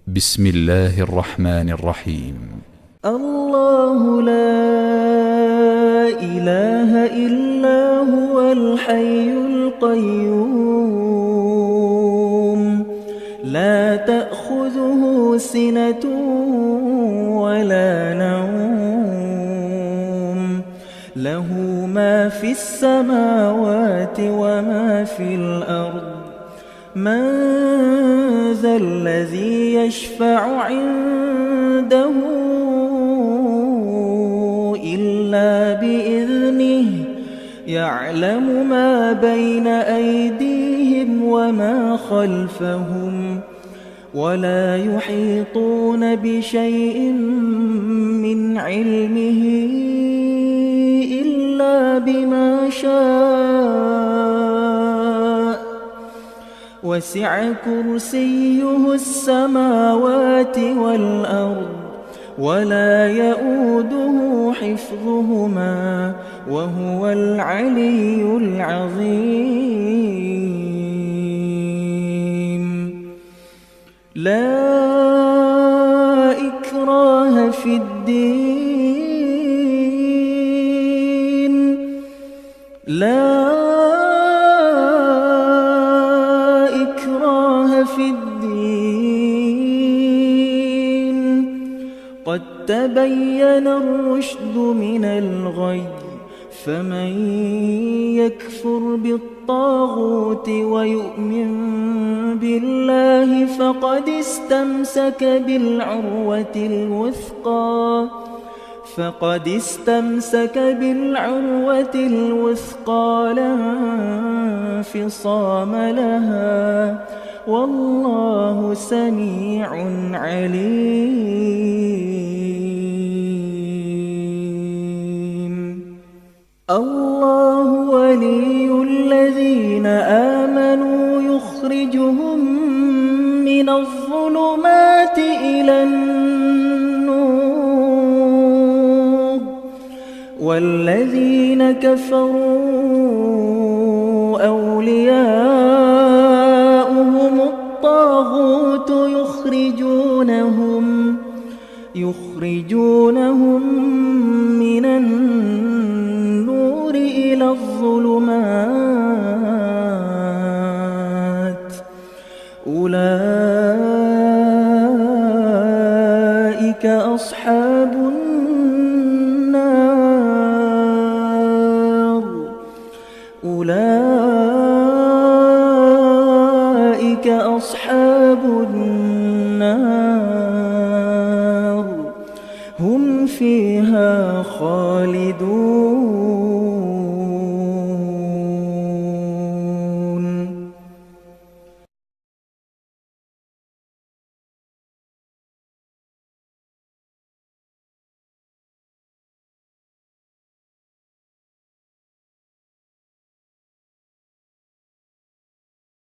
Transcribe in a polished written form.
بسم الله الرحمن الرحيم. الله لا إله إلا هو الحي القيوم لا تأخذه سنة ولا نوم له ما في السماوات وما في الأرض من ذا الذي يشفع عنده إلا بإذنه يعلم ما بين أيديهم وما خلفهم ولا يحيطون بشيء من علمه إلا بما شاء وسع كرسيه السماوات والأرض ولا يؤوده حفظهما وهو العلي العظيم. لا إكراه في الدين قد تبين الرشد من الغي فمن يكفر بالطاغوت ويؤمن بالله فقد استمسك بالعروة الوثقى لا انفصام لها والله سميع عليم. الله ولي الذين آمنوا يخرجهم من الظلمات إلى النور والذين كفروا أولياؤهم الطاغوت يخرجونهم من النور إلى الظلمات أولئك أصحاب النار هم فيها خالدون.